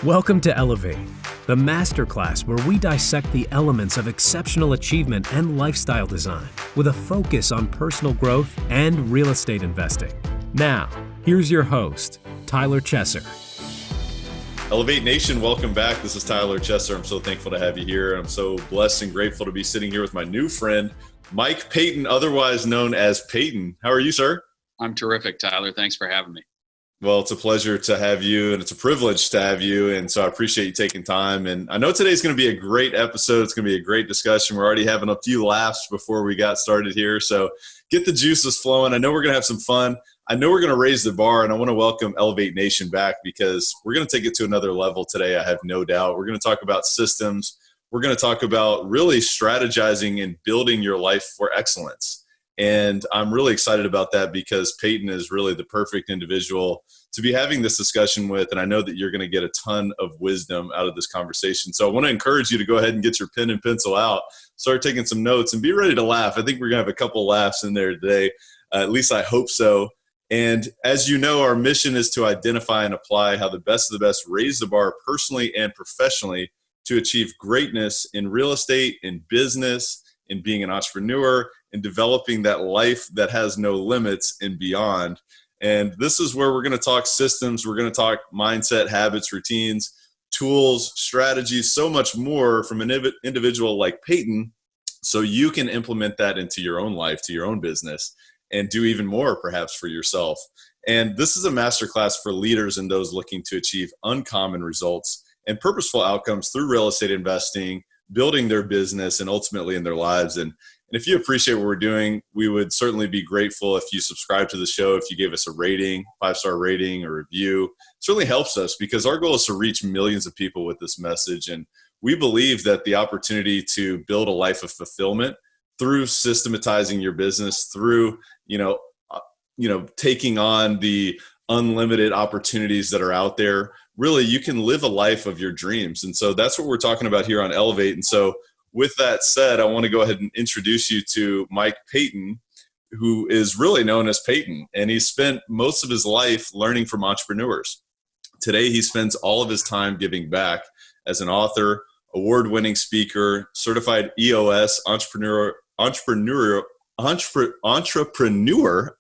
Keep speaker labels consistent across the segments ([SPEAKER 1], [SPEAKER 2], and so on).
[SPEAKER 1] Welcome to Elevate, the masterclass where we dissect the elements of exceptional achievement and lifestyle design with a focus on personal growth and real estate investing. Now, here's your host, Tyler Chesser.
[SPEAKER 2] Elevate Nation, welcome back. This is Tyler Chesser. I'm so thankful to have you here. I'm so blessed and grateful to be sitting here with my new friend, Mike Payton, otherwise known as Payton. How are you, sir?
[SPEAKER 3] I'm terrific, Tyler. Thanks for having me.
[SPEAKER 2] Well, it's a pleasure to have you, and it's a privilege to have you, and so I appreciate you taking time. And I know today's going to be a great episode. It's going to be a great discussion. We're already having a few laughs before we got started here, so get the juices flowing. I know we're going to have some fun. I know we're going to raise the bar, and I want to welcome Elevate Nation back because we're going to take it to another level today, I have no doubt. We're going to talk about systems. We're going to talk about really strategizing and building your life for excellence. And I'm really excited about that because Payton is really the perfect individual to be having this discussion with. And I know that you're going to get a ton of wisdom out of this conversation. So I want to encourage you to go ahead and get your pen and pencil out, start taking some notes, and be ready to laugh. I think we're going to have a couple laughs in there today. At least I hope so. And as you know, our mission is to identify and apply how the best of the best raise the bar personally and professionally to achieve greatness in real estate, in business, in being an entrepreneur, and developing that life that has no limits and beyond. And this is where we're going to talk systems. We're going to talk mindset, habits, routines, tools, strategies, so much more from an individual like Payton, so you can implement that into your own life, to your own business, and do even more perhaps for yourself. And this is a masterclass for leaders and those looking to achieve uncommon results and purposeful outcomes through real estate investing, building their business, and ultimately in their lives. And if you appreciate what we're doing, we would certainly be grateful if you subscribe to the show, if you gave us a rating, 5-star rating or review. It certainly helps us because our goal is to reach millions of people with this message. And we believe that the opportunity to build a life of fulfillment through systematizing your business, through, taking on the unlimited opportunities that are out there, really you can live a life of your dreams. And so that's what we're talking about here on Elevate. And so with that said, I want to go ahead and introduce you to Mike Payton, who is really known as Payton, and he spent most of his life learning from entrepreneurs. Today, he spends all of his time giving back as an author, award-winning speaker, certified EOS entrepreneur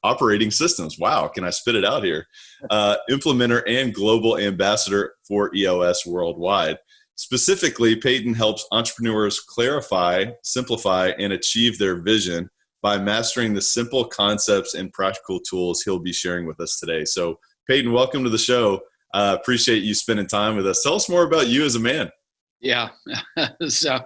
[SPEAKER 2] operating systems. Wow, can I spit it out here? Implementer and global ambassador for EOS Worldwide. Specifically, Payton helps entrepreneurs clarify, simplify, and achieve their vision by mastering the simple concepts and practical tools he'll be sharing with us today. So, Payton, welcome to the show. Appreciate you spending time with us. Tell us more about you as a man.
[SPEAKER 3] Yeah. So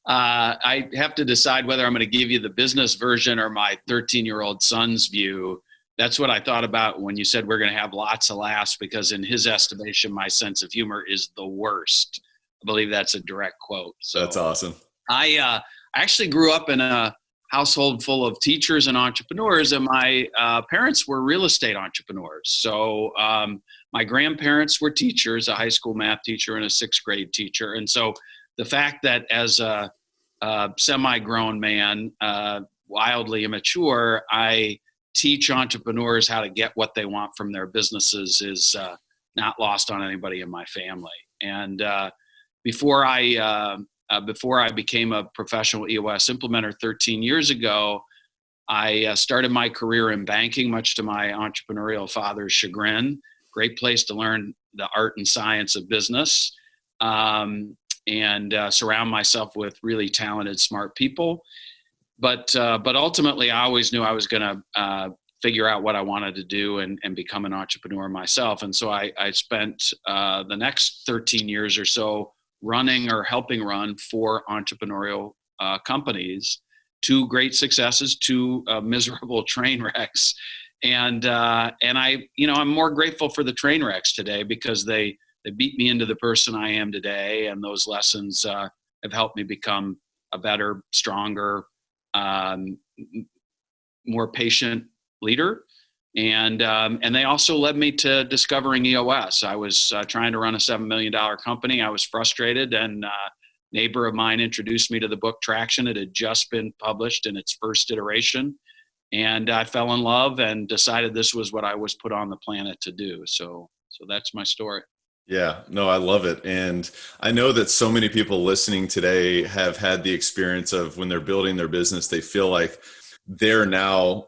[SPEAKER 3] I have to decide whether I'm going to give you the business version or my 13-year-old son's view. That's what I thought about when you said we're going to have lots of laughs, because in his estimation, my sense of humor is the worst. I believe that's a direct quote. So
[SPEAKER 2] that's awesome.
[SPEAKER 3] I actually grew up in a household full of teachers and entrepreneurs, and my parents were real estate entrepreneurs. So my grandparents were teachers, a high school math teacher and a sixth grade teacher. And so the fact that as a semi-grown man, wildly immature, I teach entrepreneurs how to get what they want from their businesses is not lost on anybody in my family. And before I became a professional EOS implementer 13 years ago, I started my career in banking, much to my entrepreneurial father's chagrin. Great place to learn the art and science of business, and surround myself with really talented, smart people. But ultimately, I always knew I was going to figure out what I wanted to do and become an entrepreneur myself. And so I spent the next 13 years or so running or helping run 4 entrepreneurial companies, 2 great successes, 2 miserable train wrecks. And I'm more grateful for the train wrecks today because they beat me into the person I am today. And those lessons have helped me become a better, stronger, more patient leader. And they also led me to discovering EOS. I was trying to run a $7 million company. I was frustrated, and a neighbor of mine introduced me to the book Traction. It had just been published in its first iteration. And I fell in love and decided this was what I was put on the planet to do. So that's my story.
[SPEAKER 2] Yeah, no, I love it. And I know that so many people listening today have had the experience of when they're building their business, they feel like they're now,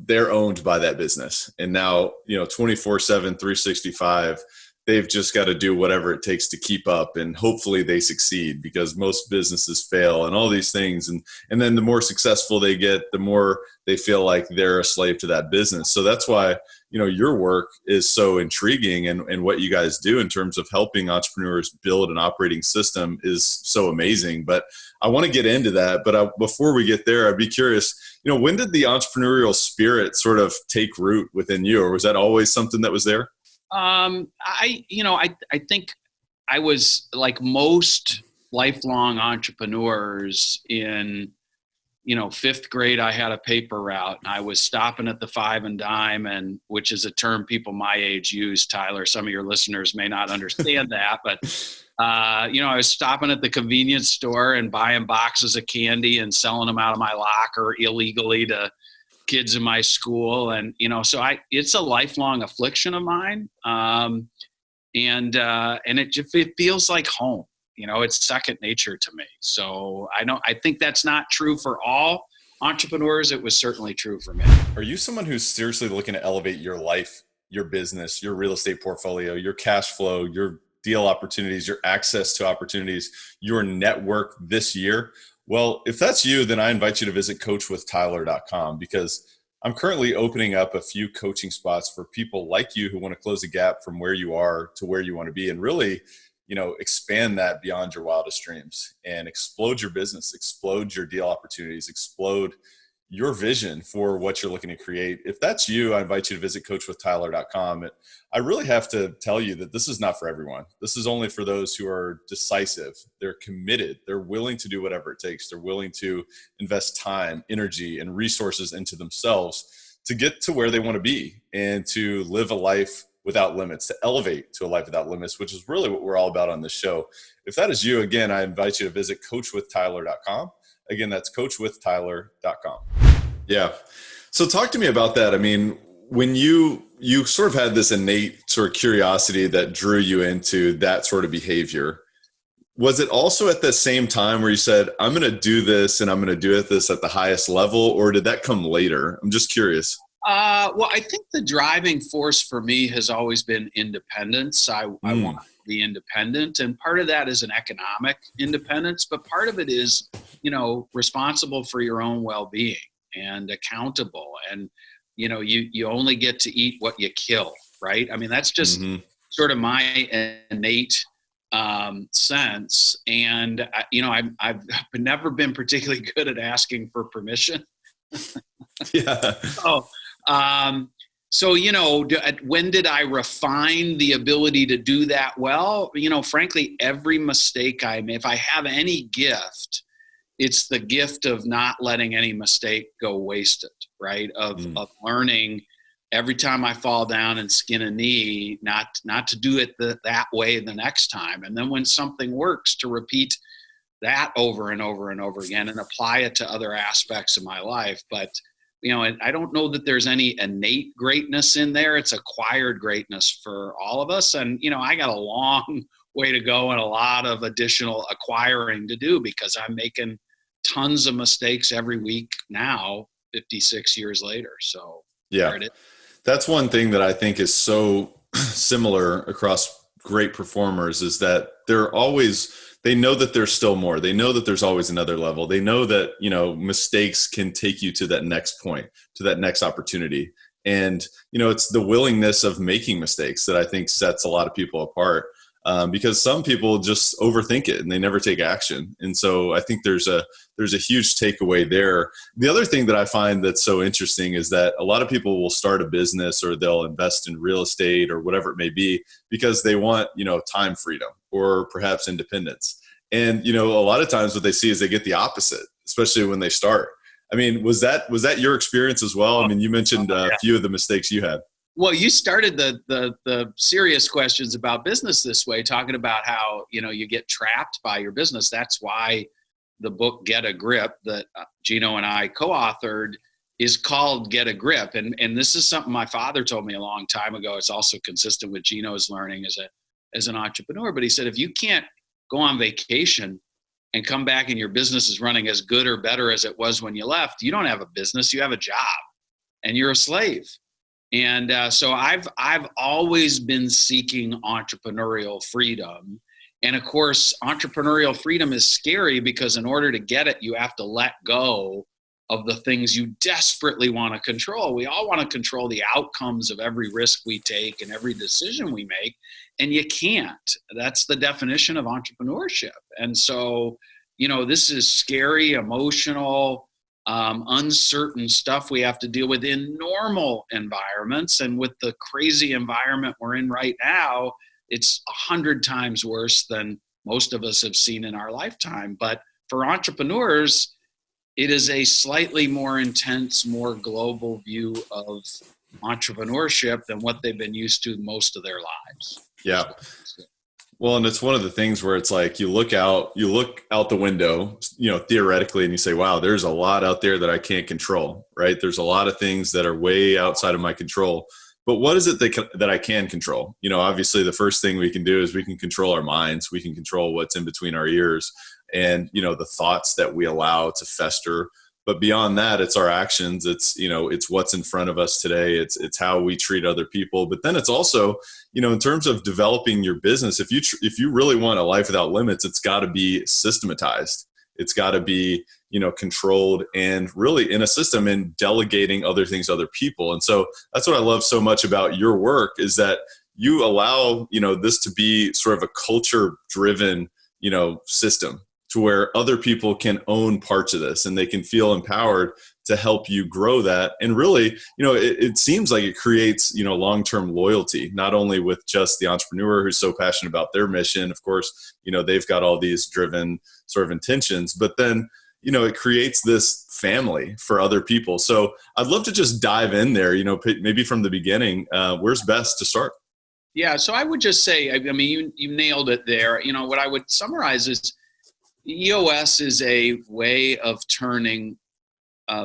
[SPEAKER 2] they're owned by that business. And now, 24/7, 365, they've just got to do whatever it takes to keep up, and hopefully they succeed, because most businesses fail and all these things. And then the more successful they get, the more they feel like they're a slave to that business. So that's why, your work is so intriguing, and what you guys do in terms of helping entrepreneurs build an operating system is so amazing. But I want to get into that. But before we get there, I'd be curious, when did the entrepreneurial spirit sort of take root within you, or was that always something that was there?
[SPEAKER 3] I think I was like most lifelong entrepreneurs in, fifth grade. I had a paper route, and I was stopping at the five and dime, and which is a term people my age use. Tyler, some of your listeners may not understand that, but I was stopping at the convenience store and buying boxes of candy and selling them out of my locker illegally to kids in my school. And, so it's a lifelong affliction of mine. And it feels like home, it's second nature to me. So I think that's not true for all entrepreneurs. It was certainly true for me.
[SPEAKER 2] Are you someone who's seriously looking to elevate your life, your business, your real estate portfolio, your cash flow, your deal opportunities, your access to opportunities, your network this year? Well, if that's you, then I invite you to visit coachwithtyler.com, because I'm currently opening up a few coaching spots for people like you who want to close the gap from where you are to where you want to be, and really, expand that beyond your wildest dreams and explode your business, explode your deal opportunities, explode your vision for what you're looking to create. If that's you, I invite you to visit coachwithtyler.com. I really have to tell you that this is not for everyone. This is only for those who are decisive. They're committed. They're willing to do whatever it takes. They're willing to invest time, energy, and resources into themselves to get to where they want to be and to live a life without limits, to elevate to a life without limits, which is really what we're all about on this show. If that is you, again, I invite you to visit coachwithtyler.com. Again, that's coachwithtyler.com. Yeah. So talk to me about that. I mean, when you sort of had this innate sort of curiosity that drew you into that sort of behavior, was it also at the same time where you said, I'm going to do this and I'm going to do this at the highest level, or did that come later? I'm just curious.
[SPEAKER 3] Well, I think the driving force for me has always been independence. I want to be independent. And part of that is an economic independence, but part of it is, responsible for your own well-being and accountable. And, you only get to eat what you kill, right? I mean, that's just sort of my innate sense. And, I've never been particularly good at asking for permission.
[SPEAKER 2] Yeah.
[SPEAKER 3] So, when did I refine the ability to do that? Well, frankly, every mistake I make, if I have any gift, it's the gift of not letting any mistake go wasted, right? Of learning every time I fall down and skin a knee, not to do it that way the next time. And then when something works, to repeat that over and over and over again and apply it to other aspects of my life. But I don't know that there's any innate greatness in there. It's acquired greatness for all of us. And, I got a long way to go and a lot of additional acquiring to do, because I'm making tons of mistakes every week now, 56 years later. So
[SPEAKER 2] yeah, that's one thing that I think is so similar across great performers, is that they know that there's still more. They know that there's always another level. They know that, mistakes can take you to that next point, to that next opportunity. And, it's the willingness of making mistakes that I think sets a lot of people apart, because some people just overthink it and they never take action. And so I think there's a huge takeaway there. The other thing that I find that's so interesting is that a lot of people will start a business, or they'll invest in real estate or whatever it may be, because they want, time freedom or perhaps independence. And, a lot of times what they see is they get the opposite, especially when they start. I mean, was that your experience as well? I mean, you mentioned a few of the mistakes you had.
[SPEAKER 3] Well, you started the serious questions about business this way, talking about how, you get trapped by your business. That's why the book Get a Grip that Gino and I co-authored is called Get a Grip. And this is something my father told me a long time ago. It's also consistent with Gino's learning, is that as an entrepreneur. But he said, if you can't go on vacation and come back and your business is running as good or better as it was when you left, you don't have a business, you have a job and you're a slave. And so I've always been seeking entrepreneurial freedom. And of course, entrepreneurial freedom is scary because in order to get it, you have to let go of the things you desperately want to control. We all want to control the outcomes of every risk we take and every decision we make, and you can't. That's the definition of entrepreneurship. And so, this is scary, emotional, uncertain stuff we have to deal with in normal environments. And with the crazy environment we're in right now, it's 100 times worse than most of us have seen in our lifetime. But for entrepreneurs, it is a slightly more intense, more global view of entrepreneurship than what they've been used to most of their lives.
[SPEAKER 2] Yeah. Well, and it's one of the things where it's like you look out the window, theoretically, and you say, wow, there's a lot out there that I can't control, right? There's a lot of things that are way outside of my control. But what is it that I can control? Obviously, the first thing we can do is we can control our minds. We can control what's in between our ears and, the thoughts that we allow to fester. But beyond that, it's our actions. It's, it's what's in front of us today. It's how we treat other people. But then it's also, in terms of developing your business, if you really want a life without limits, it's got to be systematized. It's got to be, controlled and really in a system and delegating other things to other people. And so that's what I love so much about your work is that you allow, this to be sort of a culture driven, system to where other people can own parts of this and they can feel empowered to help you grow that. And really, it seems like it creates, long-term loyalty, not only with just the entrepreneur who's so passionate about their mission. Of course, they've got all these driven sort of intentions, but then, it creates this family for other people. So I'd love to just dive in there, maybe from the beginning, where's best to start?
[SPEAKER 3] Yeah. So I would just say, you nailed it there. What I would summarize is EOS is a way of turning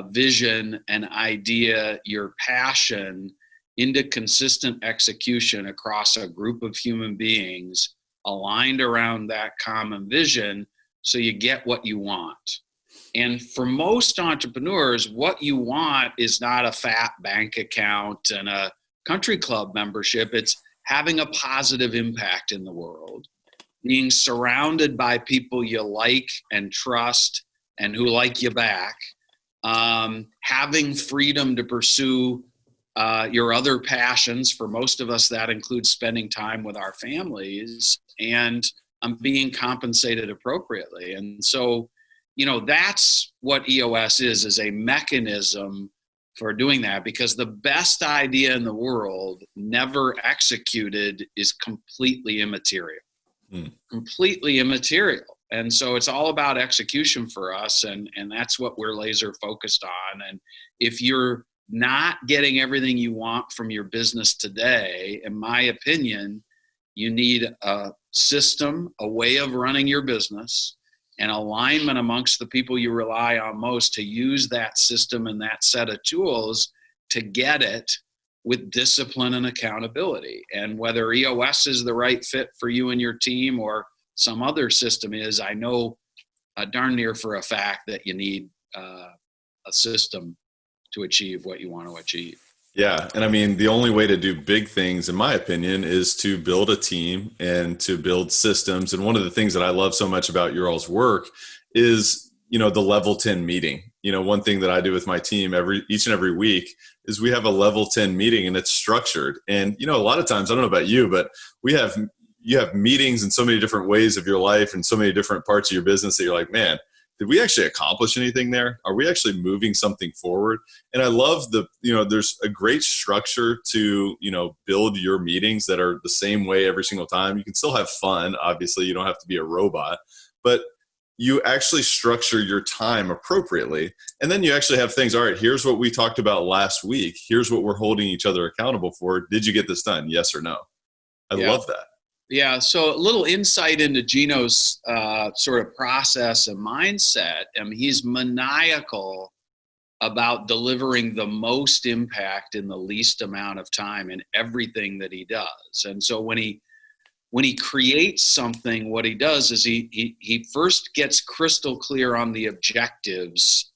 [SPEAKER 3] vision, an idea, your passion into consistent execution across a group of human beings aligned around that common vision so you get what you want. And for most entrepreneurs, what you want is not a fat bank account and a country club membership. It's having a positive impact in the world, being surrounded by people you like and trust and who like you back, having freedom to pursue your other passions. For most of us, that includes spending time with our families and being compensated appropriately. And so, that's what EOS is a mechanism for doing that, because the best idea in the world never executed is completely immaterial. Completely immaterial. And so it's all about execution for us. And that's what we're laser focused on. And if you're not getting everything you want from your business today, in my opinion, you need a system, a way of running your business, and alignment amongst the people you rely on most to use that system and that set of tools to get it with discipline and accountability. And whether EOS is the right fit for you and your team or some other system is, I know darn near for a fact that you need a system to achieve what you want to achieve.
[SPEAKER 2] Yeah. And the only way to do big things, in my opinion, is to build a team and to build systems. And one of the things that I love so much about your all's work is, the level 10 meeting. One thing that I do with my team each and every week is we have a level 10 meeting and it's structured. And, a lot of times, I don't know about you, but you have meetings in so many different ways of your life and so many different parts of your business that you're like, man, did we actually accomplish anything there? Are we actually moving something forward? And I love there's a great structure to, build your meetings that are the same way every single time. You can still have fun. Obviously, you don't have to be a robot, but you actually structure your time appropriately. And then you actually have things, all right, here's what we talked about last week. Here's what we're holding each other accountable for. Did you get this done? Yes or no? I love that.
[SPEAKER 3] Yeah, so a little insight into Gino's sort of process and mindset. He's maniacal about delivering the most impact in the least amount of time in everything that he does. And so when he when he creates something, what he does is he first gets crystal clear on the objectives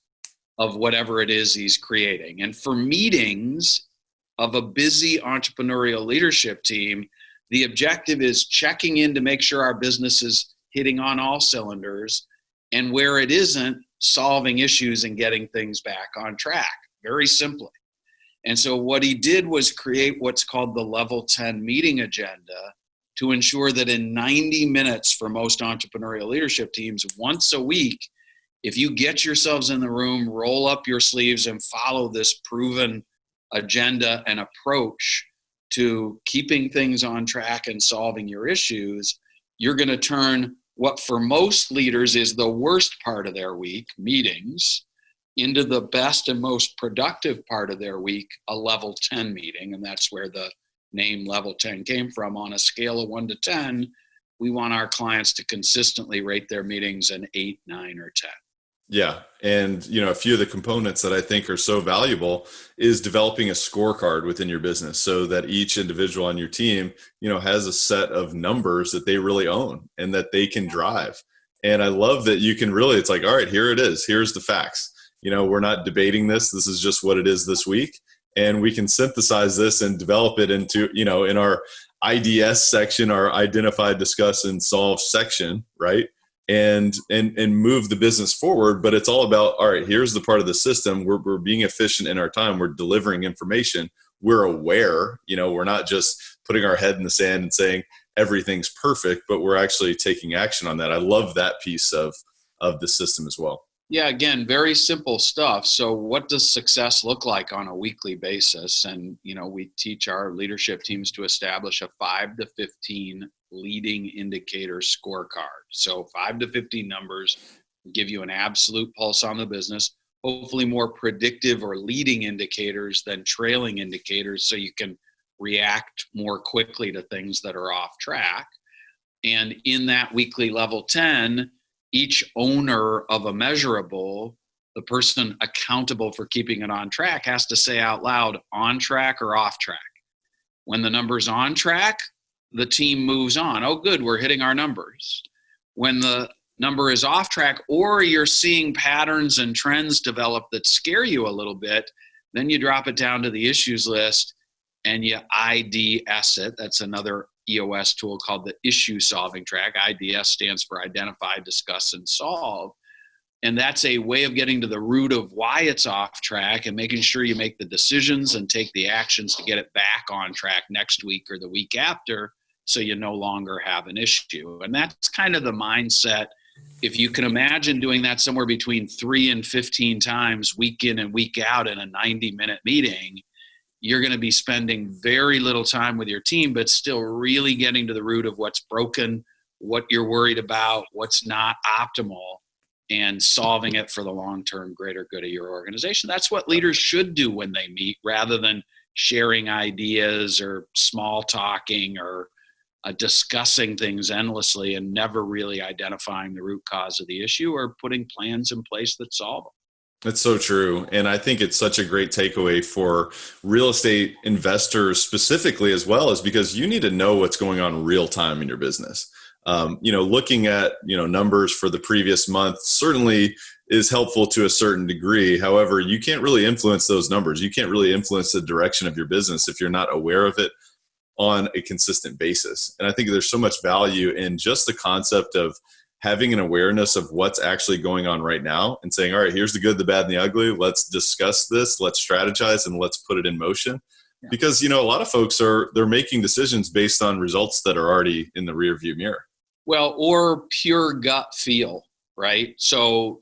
[SPEAKER 3] of whatever it is he's creating. And for meetings of a busy entrepreneurial leadership team, the objective is checking in to make sure our business is hitting on all cylinders, and where it isn't, solving issues and getting things back on track, very simply. And so what he did was create what's called the level 10 meeting agenda to ensure that in 90 minutes for most entrepreneurial leadership teams, once a week, if you get yourselves in the room, roll up your sleeves and follow this proven agenda and approach to keeping things on track and solving your issues, you're going to turn what for most leaders is the worst part of their week, meetings, into the best and most productive part of their week, a level 10 meeting. And that's where the name level 10 came from. On a scale of 1 to 10, we want our clients to consistently rate their meetings an 8, 9, or 10.
[SPEAKER 2] Yeah. And, a few of the components that I think are so valuable is developing a scorecard within your business so that each individual on your team, has a set of numbers that they really own and that they can drive. And I love that you can really, it's like, all right, here it is. Here's the facts. We're not debating this. This is just what it is this week. And we can synthesize this and develop it into, in our IDS section, our identify, discuss, and solve section, right? And move the business forward. But it's all about, all right, here's the part of the system. We're being efficient in our time. We're delivering information. We're aware, we're not just putting our head in the sand and saying everything's perfect, but we're actually taking action on that. I love that piece of the system as well.
[SPEAKER 3] Yeah, again, very simple stuff. So what does success look like on a weekly basis? And, we teach our leadership teams to establish a 5 to 15 leading indicator scorecard. So 5 to 15 numbers give you an absolute pulse on the business, hopefully more predictive or leading indicators than trailing indicators, so you can react more quickly to things that are off track. And in that weekly level 10, each owner of a measurable, the person accountable for keeping it on track, has to say out loud, on track or off track. When the number's on track, the team moves on. Oh, good, we're hitting our numbers. When the number is off track, or you're seeing patterns and trends develop that scare you a little bit, then you drop it down to the issues list and you IDS it. That's another EOS tool called the issue solving track. IDS stands for identify, discuss, and solve. And that's a way of getting to the root of why it's off track and making sure you make the decisions and take the actions to get it back on track next week or the week after, so you no longer have an issue. And that's kind of the mindset. If you can imagine doing that somewhere between 3 and 15 times week in and week out in a 90-minute meeting, you're going to be spending very little time with your team, but still really getting to the root of what's broken, what you're worried about, what's not optimal, and solving it for the long-term greater good of your organization. That's what leaders should do when they meet, rather than sharing ideas or small talking or discussing things endlessly and never really identifying the root cause of the issue or putting plans in place that solve them.
[SPEAKER 2] That's so true. And I think it's such a great takeaway for real estate investors specifically, as well, as because you need to know what's going on real time in your business. Looking at, numbers for the previous month certainly is helpful to a certain degree. However, you can't really influence those numbers. You can't really influence the direction of your business if you're not aware of it on a consistent basis. And I think there's so much value in just the concept of having an awareness of what's actually going on right now and saying, all right, here's the good, the bad, and the ugly. Let's discuss this. Let's strategize and let's put it in motion. Yeah. Because, a lot of folks they're making decisions based on results that are already in the rearview mirror.
[SPEAKER 3] Well, or pure gut feel, right? So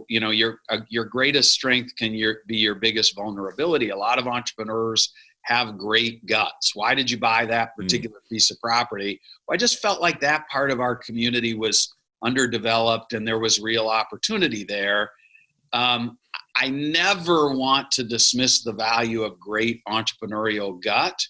[SPEAKER 3] your greatest strength can be your biggest vulnerability. A lot of entrepreneurs have great guts. Why did you buy that particular piece of property? Well, I just felt like that part of our community was underdeveloped and there was real opportunity there. I never want to dismiss the value of great entrepreneurial gut,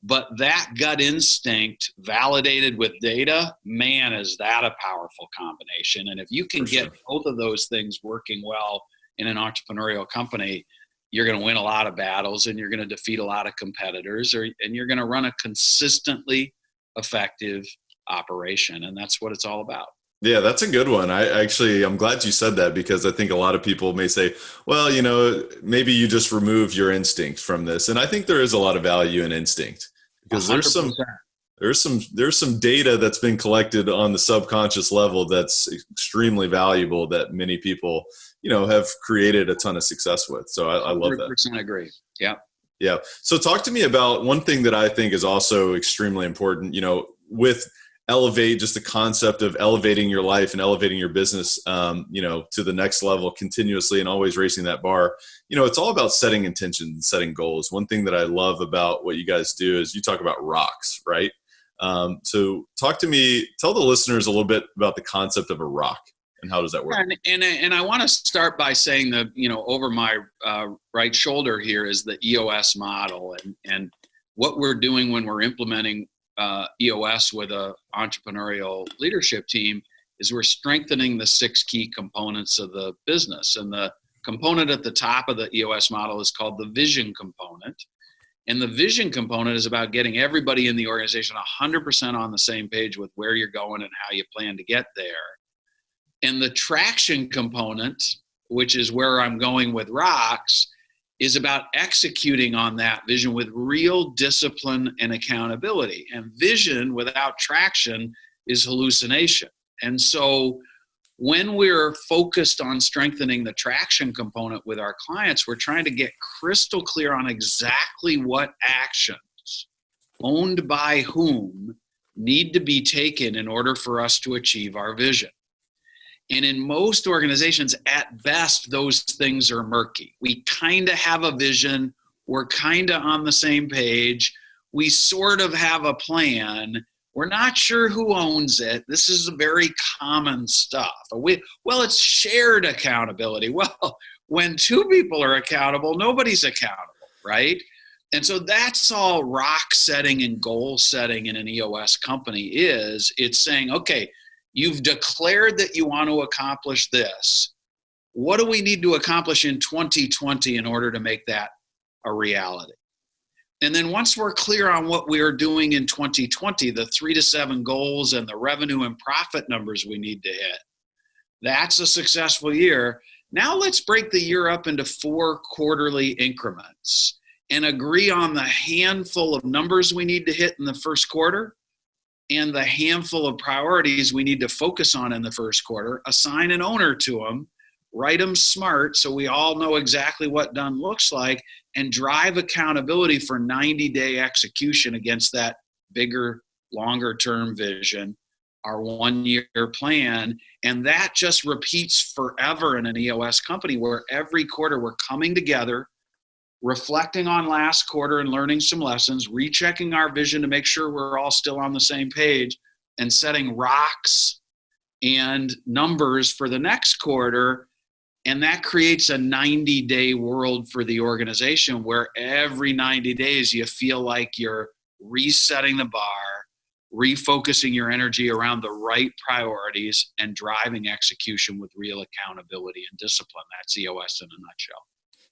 [SPEAKER 3] but that gut instinct validated with data, man, is that a powerful combination. And if you can get both of those things working well in an entrepreneurial company, you're going to win a lot of battles and you're going to defeat a lot of competitors, and you're going to run a consistently effective operation. And that's what it's all about.
[SPEAKER 2] Yeah, that's a good one. I'm glad you said that, because I think a lot of people may say, well, maybe you just remove your instinct from this. And I think there is a lot of value in instinct, because
[SPEAKER 3] 100%.
[SPEAKER 2] there's some data that's been collected on the subconscious level that's extremely valuable, that many people, have created a ton of success with. So I love that.
[SPEAKER 3] 100% agree. Yeah.
[SPEAKER 2] Yeah. So talk to me about one thing that I think is also extremely important, with Elevate, just the concept of elevating your life and elevating your business, to the next level continuously and always raising that bar. It's all about setting intentions and setting goals. One thing that I love about what you guys do is you talk about rocks, right? So talk to me, tell the listeners a little bit about the concept of a rock and how does that work?
[SPEAKER 3] And I want to start by saying that, over my right shoulder here is the EOS model, and what we're doing when we're implementing EOS with a entrepreneurial leadership team is we're strengthening the 6 key components of the business. And the component at the top of the EOS model is called the vision component. And the vision component is about getting everybody in the organization 100% on the same page with where you're going and how you plan to get there. And the traction component, which is where I'm going with rocks, is about executing on that vision with real discipline and accountability. And vision without traction is hallucination. And so when we're focused on strengthening the traction component with our clients, we're trying to get crystal clear on exactly what actions, owned by whom, need to be taken in order for us to achieve our vision. And in most organizations, at best, those things are murky. We kind of have a vision. We're kind of on the same page. We sort of have a plan. We're not sure who owns it. This is very common stuff. Well, it's shared accountability. Well, when 2 people are accountable, nobody's accountable, right? And so that's all rock setting and goal setting in an EOS company is. It's saying, okay, you've declared that you want to accomplish this. What do we need to accomplish in 2020 in order to make that a reality? And then once we're clear on what we are doing in 2020, the 3 to 7 goals and the revenue and profit numbers we need to hit, that's a successful year. Now let's break the year up into 4 quarterly increments and agree on the handful of numbers we need to hit in the first quarter and the handful of priorities we need to focus on in the first quarter, assign an owner to them, write them smart so we all know exactly what done looks like, and drive accountability for 90-day execution against that bigger, longer-term vision, our 1-year plan. And that just repeats forever in an EOS company, where every quarter we're coming together, reflecting on last quarter and learning some lessons, rechecking our vision to make sure we're all still on the same page, and setting rocks and numbers for the next quarter. And that creates a 90-day world for the organization, where every 90 days you feel like you're resetting the bar, refocusing your energy around the right priorities, and driving execution with real accountability and discipline. That's EOS in a nutshell.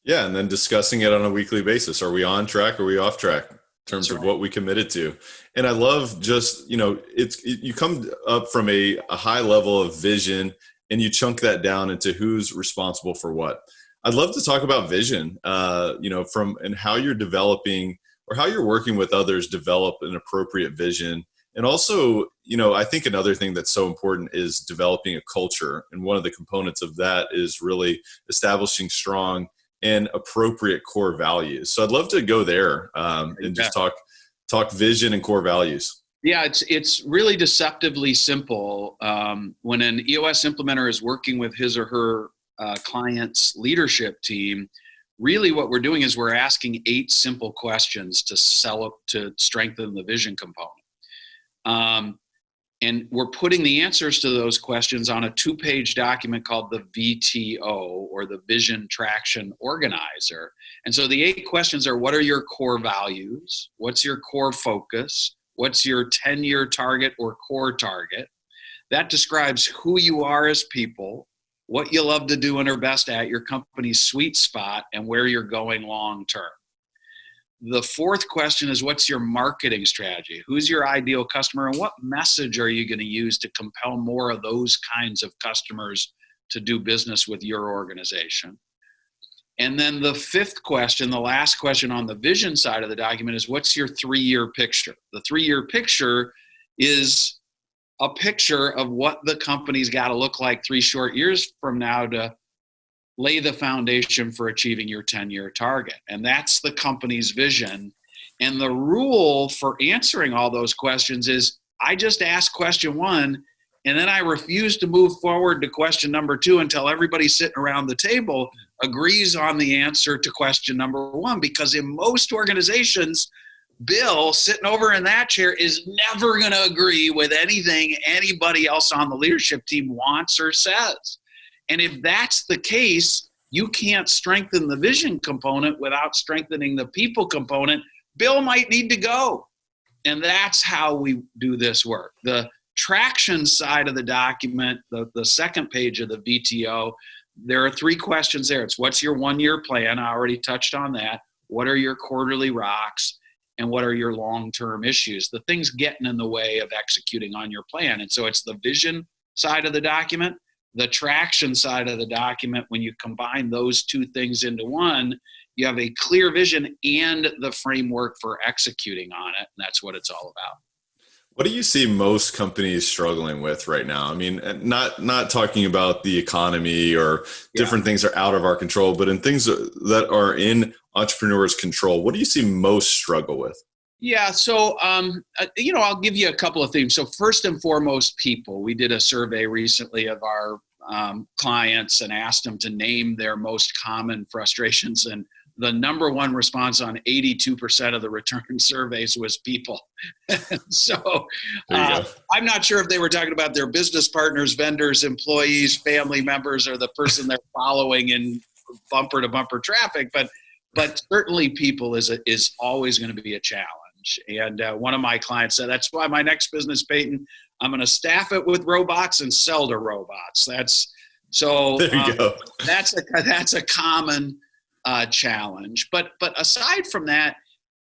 [SPEAKER 2] Yeah, and then discussing it on a weekly basis. Are we on track? Are we off track in terms of what we committed to? And I love just, you come up from a high level of vision and you chunk that down into who's responsible for what. I'd love to talk about vision, from and how you're developing or how you're working with others develop an appropriate vision. And also, I think another thing that's so important is developing a culture. And one of the components of that is really establishing strong and appropriate core values. So I'd love to go there and just talk vision and core values.
[SPEAKER 3] Yeah, it's really deceptively simple. When an EOS implementer is working with his or her client's leadership team, really what we're doing is we're asking 8 simple questions to strengthen the vision component. And we're putting the answers to those questions on a 2-page document called the VTO, or the Vision Traction Organizer. And so the 8 questions are: what are your core values? What's your core focus? What's your 10-year target or core target? That describes who you are as people, what you love to do and are best at, your company's sweet spot, and where you're going long term. The fourth question is, what's your marketing strategy? Who's your ideal customer, and what message are you going to use to compel more of those kinds of customers to do business with your organization? And then the fifth question, the last question on the vision side of the document, is what's your 3-year picture? The 3-year picture is a picture of what the company's got to look like 3 short years from now to lay the foundation for achieving your 10-year target. And that's the company's vision. And the rule for answering all those questions is I just ask question 1, and then I refuse to move forward to question number 2 until everybody sitting around the table agrees on the answer to question number 1. Because in most organizations, Bill sitting over in that chair is never going to agree with anything anybody else on the leadership team wants or says. And if that's the case, you can't strengthen the vision component without strengthening the people component. Bill might need to go. And that's how we do this work. The traction side of the document, the second page of the VTO, there are 3 questions there. It's what's your 1-year plan? I already touched on that. What are your quarterly rocks? And what are your long-term issues? The things getting in the way of executing on your plan. And so it's the vision side of the document, the traction side of the document. When you combine those 2 things into one, you have a clear vision and the framework for executing on it. And that's what it's all about.
[SPEAKER 2] What do you see most companies struggling with right now? I mean, not talking about the economy or different things are out of our control, but in things that are in entrepreneurs' control, what do you see most struggle with?
[SPEAKER 3] Yeah, so, I'll give you a couple of themes. So first and foremost, people. We did a survey recently of our clients and asked them to name their most common frustrations. And the number 1 response on 82% of the return surveys was people. So I'm not sure if they were talking about their business partners, vendors, employees, family members, or the person they're following in bumper to bumper traffic, but certainly people is always going to be a challenge. And one of my clients said, that's why my next business, Payton, I'm going to staff it with robots and sell to robots. There you go. That's a common challenge. But aside from that,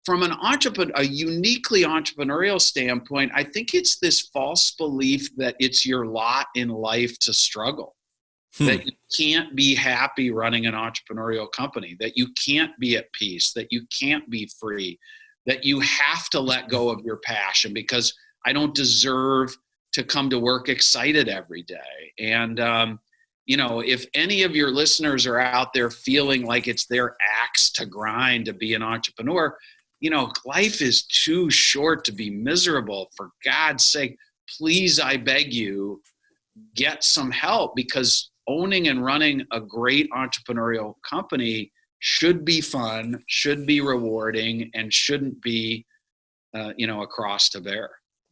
[SPEAKER 3] from a uniquely entrepreneurial standpoint, I think it's this false belief that it's your lot in life to struggle, that you can't be happy running an entrepreneurial company, that you can't be at peace, that you can't be free, that you have to let go of your passion because I don't deserve to come to work excited every day. And, if any of your listeners are out there feeling like it's their axe to grind to be an entrepreneur, life is too short to be miserable. For God's sake, please, I beg you, get some help, because owning and running a great entrepreneurial company should be fun, should be rewarding, and shouldn't be, a cross to bear.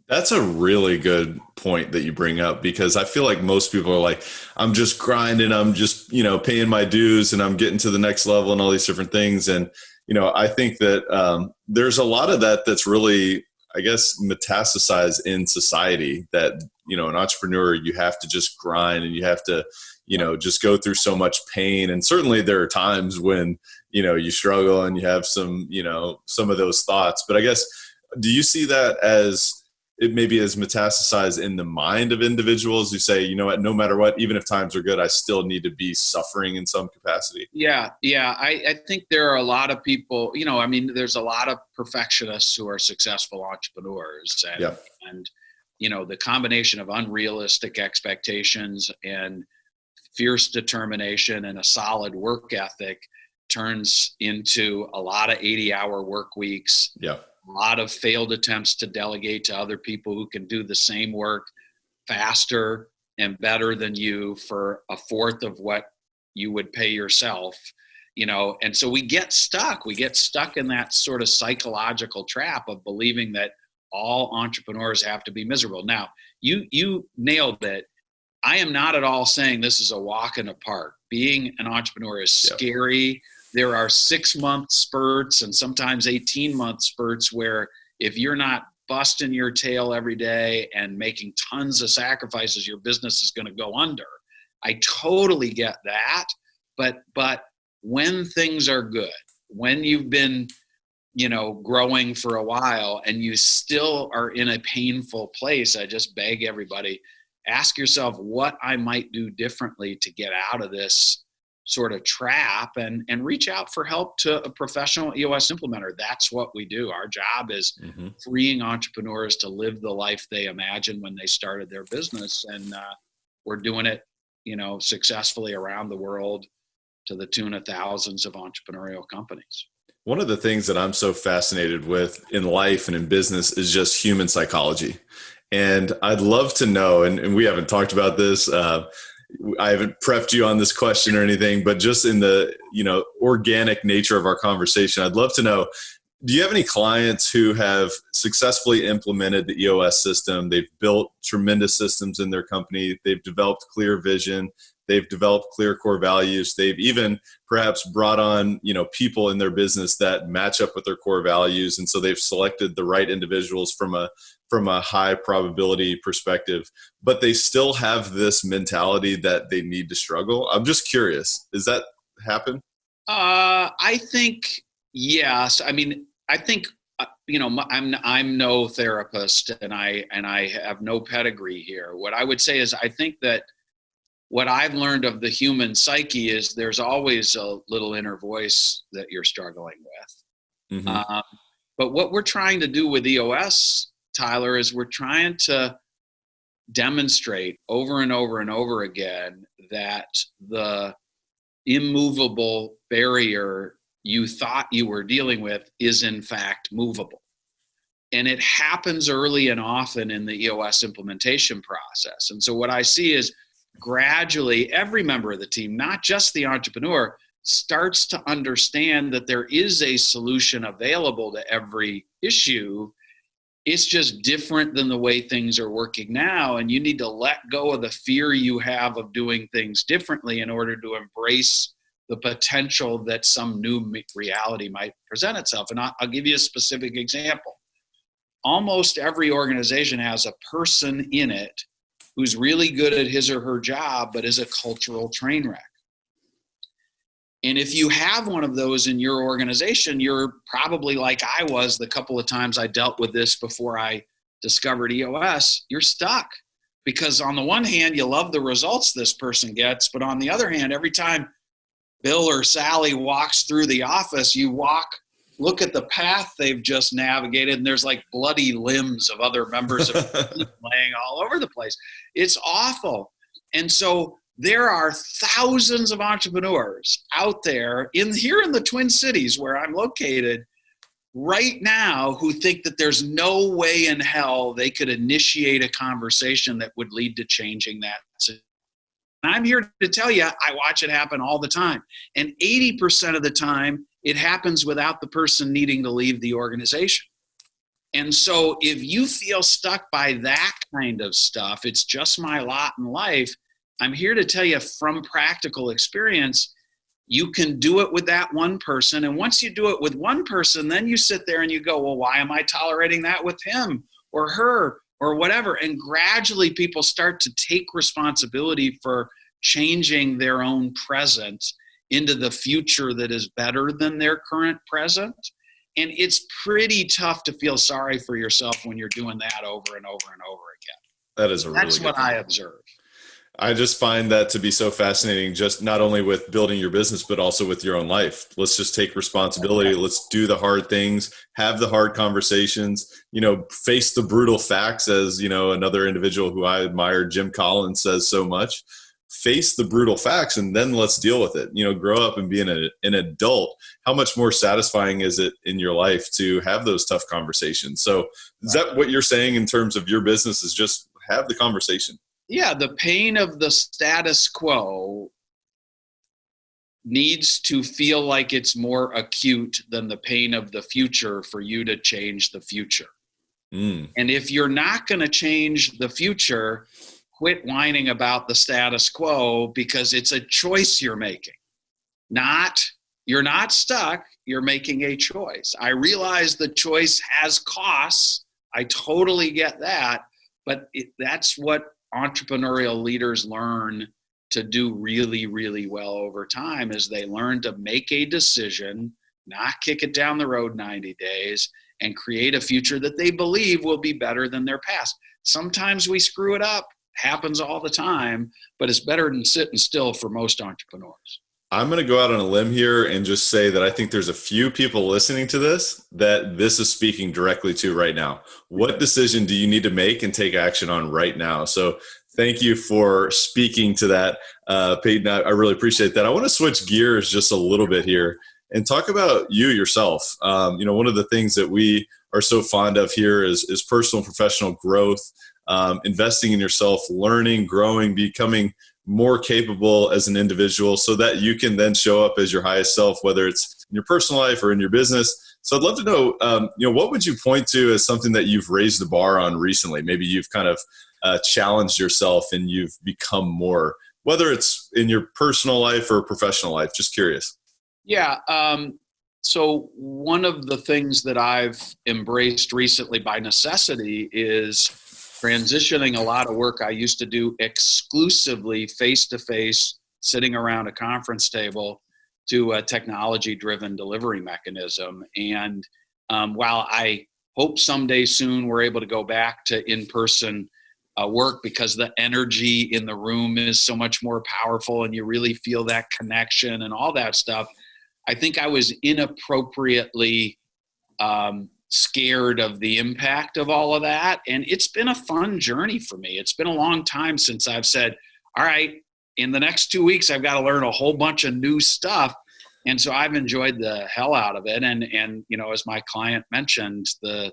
[SPEAKER 2] That's a really good point that you bring up, because I feel like most people are like, I'm just grinding, I'm just, paying my dues and I'm getting to the next level and all these different things. And, I think that there's a lot of that that's really, I guess, metastasized in society, that, an entrepreneur, you have to just grind and you have to, just go through so much pain. And certainly there are times when, you struggle and you have some, some of those thoughts. But I guess, do you see that as it maybe as metastasized in the mind of individuals who say, no matter what, even if times are good, I still need to be suffering in some capacity?
[SPEAKER 3] Yeah. I think there are a lot of people, there's a lot of perfectionists who are successful entrepreneurs. And the combination of unrealistic expectations and fierce determination and a solid work ethic turns into a lot of 80-hour work weeks.
[SPEAKER 2] Yeah.
[SPEAKER 3] A lot of failed attempts to delegate to other people who can do the same work faster and better than you for a fourth of what you would pay yourself, and so we get stuck in that sort of psychological trap of believing that all entrepreneurs have to be miserable. Now, you nailed it. I am not at all saying this is a walk in the park. Being an entrepreneur is scary. There are 6-month spurts and sometimes 18-month spurts where if you're not busting your tail every day and making tons of sacrifices, your business is going to go under. I totally get that. But when things are good, when you've been growing for a while and you still are in a painful place, I just beg everybody, ask yourself what I might do differently to get out of this sort of trap, and reach out for help to a professional EOS implementer. That's what we do. Our job is freeing entrepreneurs to live the life they imagined when they started their business. And we're doing it, successfully around the world to the tune of thousands of entrepreneurial companies.
[SPEAKER 2] One of the things that I'm so fascinated with in life and in business is just human psychology. And I'd love to know, and we haven't talked about this, I haven't prepped you on this question or anything, but just in the, organic nature of our conversation, I'd love to know, do you have any clients who have successfully implemented the EOS system? They've built tremendous systems in their company. They've developed clear vision. They've developed clear core values. They've even perhaps brought on, people in their business that match up with their core values. And so they've selected the right individuals from a high probability perspective, but they still have this mentality that they need to struggle. I'm just curious, does that happen?
[SPEAKER 3] I think, yes. I mean, I think, I'm no therapist and I have no pedigree here. What I would say is, I think that what I've learned of the human psyche is there's always a little inner voice that you're struggling with. But what we're trying to do with EOS, Tyler, is we're trying to demonstrate over and over and over again that the immovable barrier you thought you were dealing with is in fact movable. And it happens early and often in the EOS implementation process. And so what I see is gradually every member of the team, not just the entrepreneur, starts to understand that there is a solution available to every issue. It's just different than the way things are working now. And you need to let go of the fear you have of doing things differently in order to embrace the potential that some new reality might present itself. And I'll give you a specific example. Almost every organization has a person in it who's really good at his or her job, but is a cultural train wreck. And if you have one of those in your organization, you're probably like I was the couple of times I dealt with this before I discovered EOS, you're stuck. Because on the one hand, you love the results this person gets, but on the other hand, every time Bill or Sally walks through the office, you look at the path they've just navigated, and there's like bloody limbs of other members of the team laying all over the place. It's awful. And so there are thousands of entrepreneurs out there here in the Twin Cities where I'm located right now who think that there's no way in hell they could initiate a conversation that would lead to changing that. And I'm here to tell you, I watch it happen all the time. And 80% of the time, it happens without the person needing to leave the organization. And so if you feel stuck by that kind of stuff, it's just my lot in life. I'm here to tell you from practical experience, you can do it with that one person. And once you do it with one person, then you sit there and you go, well, why am I tolerating that with him or her or whatever? And gradually people start to take responsibility for changing their own present into the future that is better than their current present. And it's pretty tough to feel sorry for yourself when you're doing that over and over and over again.
[SPEAKER 2] That is
[SPEAKER 3] That's what I observe.
[SPEAKER 2] I just find that to be so fascinating, just not only with building your business, but also with your own life. Let's just take responsibility. Okay. Let's do the hard things, have the hard conversations, face the brutal facts, as, another individual who I admire, Jim Collins, says so much. Face the brutal facts and then let's deal with it. Grow up and be an adult. How much more satisfying is it in your life to have those tough conversations? So is that what you're saying in terms of your business, is just have the conversation?
[SPEAKER 3] Yeah, the pain of the status quo needs to feel like it's more acute than the pain of the future for you to change the future. And if you're not going to change the future, quit whining about the status quo, because it's a choice you're making. You're not stuck, you're making a choice. I realize the choice has costs. I totally get that, but that's what entrepreneurial leaders learn to do really, really well over time, is they learn to make a decision not kick it down the road 90 days, and create a future that they believe will be better than their past. Sometimes we screw it up, happens all the time, but it's better than sitting still for most entrepreneurs.
[SPEAKER 2] I'm going to go out on a limb here and just say that I think there's a few people listening to this that this is speaking directly to right now. What decision do you need to make and take action on right now? So thank you for speaking to that, Payton. I really appreciate that. I want to switch gears just a little bit here and talk about you yourself. One of the things that we are so fond of here is personal and professional growth, investing in yourself, learning, growing, becoming more capable as an individual so that you can then show up as your highest self, whether it's in your personal life or in your business. So I'd love to know, what would you point to as something that you've raised the bar on recently? Maybe you've kind of challenged yourself and you've become more, whether it's in your personal life or professional life. Just curious.
[SPEAKER 3] Yeah. So one of the things that I've embraced recently by necessity is transitioning a lot of work I used to do exclusively face-to-face, sitting around a conference table, to a technology-driven delivery mechanism. And while I hope someday soon we're able to go back to in-person work, because the energy in the room is so much more powerful and you really feel that connection and all that stuff, I think I was inappropriately scared of the impact of all of that. And it's been a fun journey for me. It's been a long time since I've said, all right, in the next 2 weeks, I've got to learn a whole bunch of new stuff. And so I've enjoyed the hell out of it. And as my client mentioned, the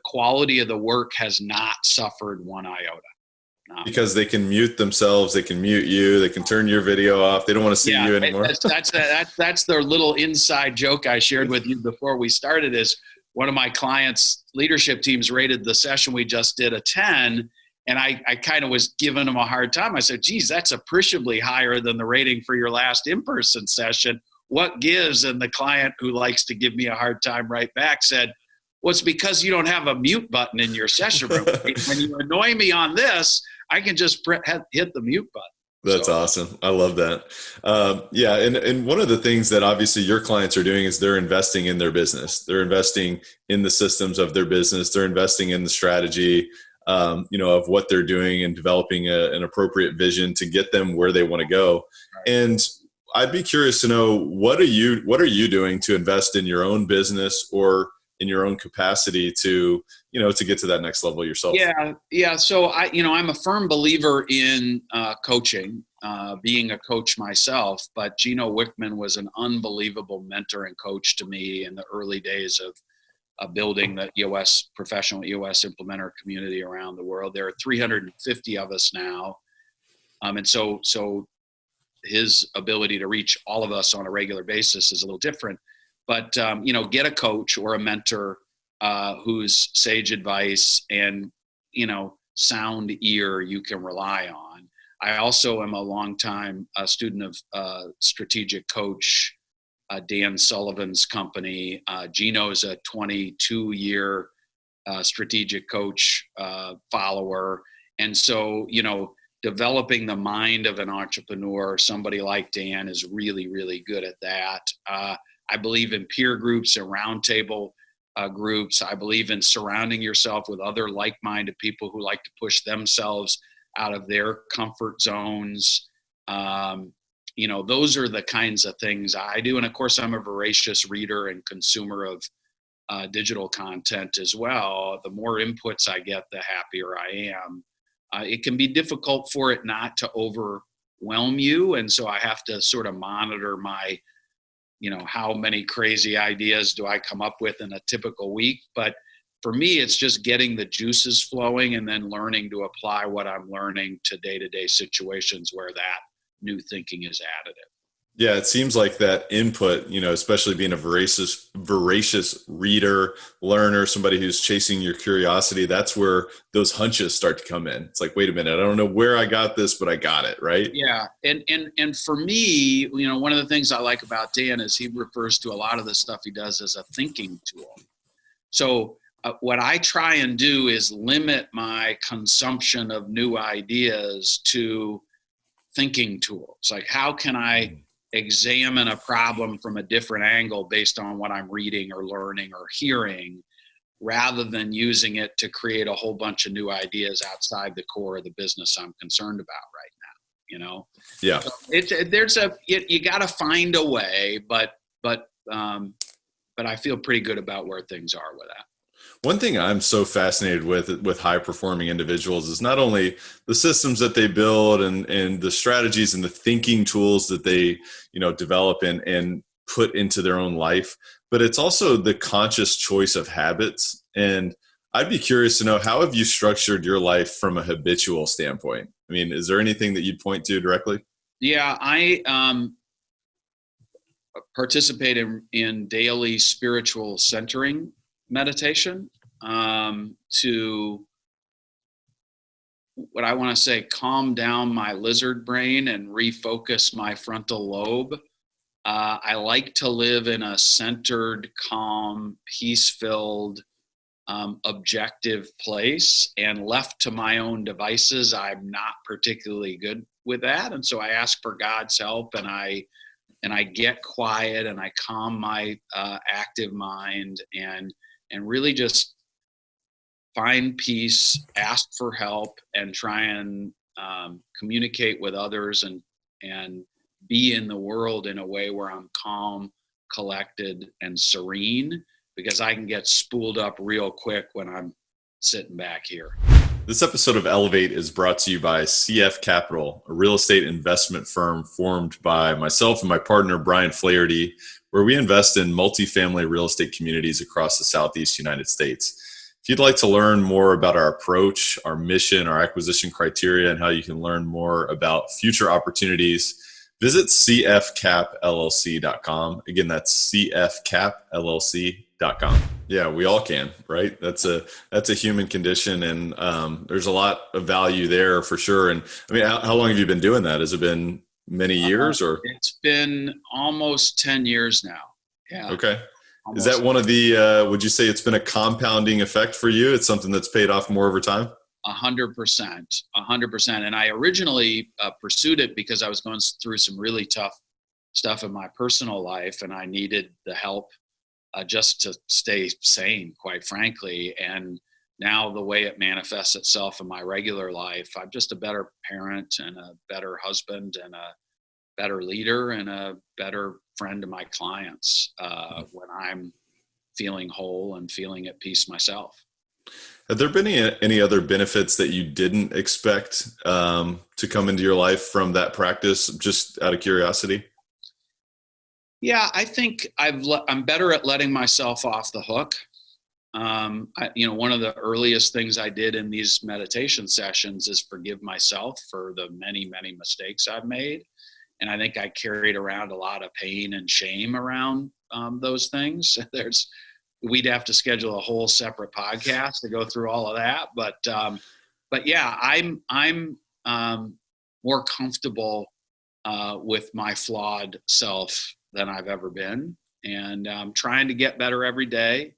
[SPEAKER 3] quality of the work has not suffered one iota. No.
[SPEAKER 2] Because they can mute themselves, they can mute you, they can turn your video off. They don't want to see you anymore.
[SPEAKER 3] That's their little inside joke I shared with you before we started. Is one of my clients' leadership teams rated the session we just did a 10, and I kind of was giving them a hard time. I said, geez, that's appreciably higher than the rating for your last in-person session. What gives? And the client, who likes to give me a hard time right back, said, well, it's because you don't have a mute button in your session room. When you annoy me on this, I can just hit the mute button.
[SPEAKER 2] That's awesome. I love that. And one of the things that obviously your clients are doing is they're investing in their business. They're investing in the systems of their business. They're investing in the strategy, of what they're doing and developing an appropriate vision to get them where they want to go. Right. And I'd be curious to know, what are you doing to invest in your own business or in your own capacity to get to that next level yourself?
[SPEAKER 3] Yeah. So I'm a firm believer in coaching, being a coach myself, but Gino Wickman was an unbelievable mentor and coach to me in the early days of building the professional EOS implementer community around the world. There are 350 of us now. And so his ability to reach all of us on a regular basis is a little different. But, get a coach or a mentor whose sage advice and, sound ear you can rely on. I also am a longtime student of strategic coach, Dan Sullivan's company. Gino's a 22-year strategic coach follower. And so, developing the mind of an entrepreneur, somebody like Dan is really, really good at that. I believe in peer groups and roundtable groups. I believe in surrounding yourself with other like-minded people who like to push themselves out of their comfort zones. Those are the kinds of things I do. And of course, I'm a voracious reader and consumer of digital content as well. The more inputs I get, the happier I am. It can be difficult for it not to overwhelm you. And so I have to sort of monitor my how many crazy ideas do I come up with in a typical week? But for me, it's just getting the juices flowing and then learning to apply what I'm learning to day-to-day situations where that new thinking is additive.
[SPEAKER 2] Yeah, it seems like that input, especially being a voracious reader, learner, somebody who's chasing your curiosity, that's where those hunches start to come in. It's like, wait a minute, I don't know where I got this, but I got it, right?
[SPEAKER 3] Yeah, and for me, one of the things I like about Dan is he refers to a lot of the stuff he does as a thinking tool. So what I try and do is limit my consumption of new ideas to thinking tools. Like, how can I examine a problem from a different angle based on what I'm reading or learning or hearing, rather than using it to create a whole bunch of new ideas outside the core of the business I'm concerned about right now, you know?
[SPEAKER 2] Yeah.
[SPEAKER 3] So you got to find a way, but I feel pretty good about where things are with that.
[SPEAKER 2] One thing I'm so fascinated with high performing individuals is not only the systems that they build and the strategies and the thinking tools that they, develop and put into their own life, but it's also the conscious choice of habits. And I'd be curious to know, how have you structured your life from a habitual standpoint? I mean, is there anything that you'd point to directly?
[SPEAKER 3] Yeah, I participate in daily spiritual centering meditation to, what I want to say, calm down my lizard brain and refocus my frontal lobe. I like to live in a centered, calm, peace-filled, objective place, and left to my own devices, I'm not particularly good with that. And so I ask for God's help, and I get quiet, and I calm my active mind, and really just find peace, ask for help, and try and communicate with others and be in the world in a way where I'm calm, collected, and serene, because I can get spooled up real quick when I'm sitting back here.
[SPEAKER 2] This episode of Elevate is brought to you by CF Capital, a real estate investment firm formed by myself and my partner, Brian Flaherty, where we invest in multifamily real estate communities across the Southeast United States. If you'd like to learn more about our approach, our mission, our acquisition criteria, and how you can learn more about future opportunities, visit cfcapllc.com. Again, that's cfcapllc.com. Yeah, we all can, right? That's a human condition, and there's a lot of value there for sure. And I mean, how long have you been doing that? Has it been many years, or?
[SPEAKER 3] It's been almost 10 years now. Yeah.
[SPEAKER 2] Okay. Is that one of the, would you say it's been a compounding effect for you? It's something that's paid off more over time?
[SPEAKER 3] 100%. And I originally pursued it because I was going through some really tough stuff in my personal life, and I needed the help just to stay sane, quite frankly. And now the way it manifests itself in my regular life, I'm just a better parent and a better husband and a better leader and a better friend to my clients when I'm feeling whole and feeling at peace myself.
[SPEAKER 2] Have there been any other benefits that you didn't expect to come into your life from that practice, just out of curiosity?
[SPEAKER 3] Yeah, I think I'm better at letting myself off the hook. One of the earliest things I did in these meditation sessions is forgive myself for the many, many mistakes I've made. And I think I carried around a lot of pain and shame around those things. We'd have to schedule a whole separate podcast to go through all of that. But yeah, I'm more comfortable with my flawed self than I've ever been, and I'm trying to get better every day.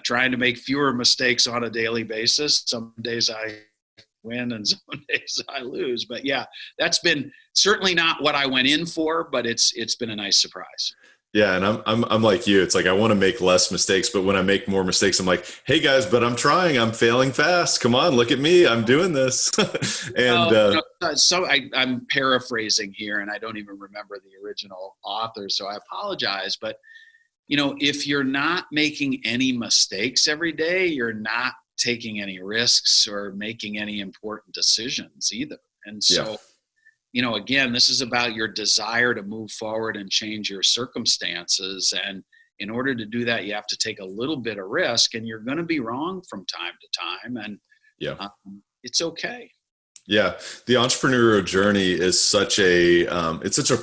[SPEAKER 3] Trying to make fewer mistakes on a daily basis. Some days I win and some days I lose. But yeah, that's been certainly not what I went in for, but it's been a nice surprise.
[SPEAKER 2] Yeah, and I'm like you. It's like I want to make less mistakes, but when I make more mistakes, I'm like, hey guys, but I'm trying. I'm failing fast. Come on, look at me. I'm doing this.
[SPEAKER 3] I'm paraphrasing here, and I don't even remember the original author, so I apologize. But if you're not making any mistakes every day, you're not taking any risks or making any important decisions either. And so. Yeah. Again, this is about your desire to move forward and change your circumstances. And in order to do that, you have to take a little bit of risk, and you're going to be wrong from time to time. And it's okay.
[SPEAKER 2] Yeah. The entrepreneurial journey is such a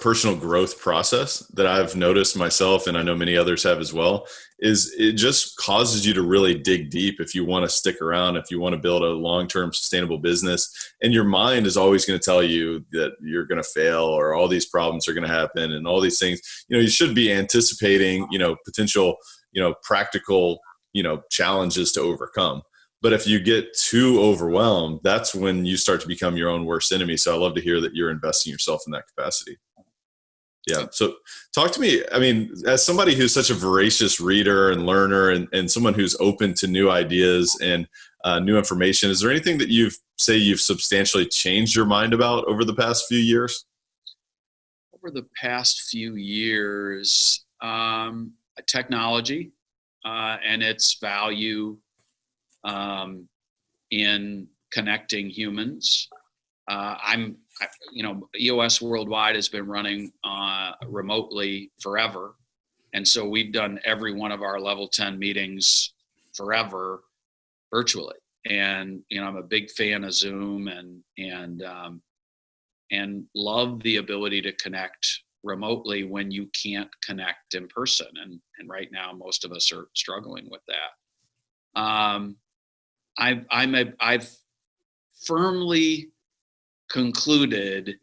[SPEAKER 2] personal growth process that I've noticed myself, and I know many others have as well, is it just causes you to really dig deep if you want to stick around, if you want to build a long-term sustainable business. And your mind is always going to tell you that you're going to fail, or all these problems are going to happen, and all these things. You should be anticipating, potential, practical, challenges to overcome. But if you get too overwhelmed, that's when you start to become your own worst enemy. So I love to hear that you're investing yourself in that capacity. Yeah. So talk to me, I mean, as somebody who's such a voracious reader and learner and someone who's open to new ideas and new information, is there anything that you've substantially changed your mind about over the past few years?
[SPEAKER 3] Over the past few years, technology and its value in connecting humans. EOS Worldwide has been running remotely forever. And so we've done every one of our level 10 meetings forever virtually. And, I'm a big fan of Zoom and love the ability to connect remotely when you can't connect in person. And right now, most of us are struggling with that. I've firmly concluded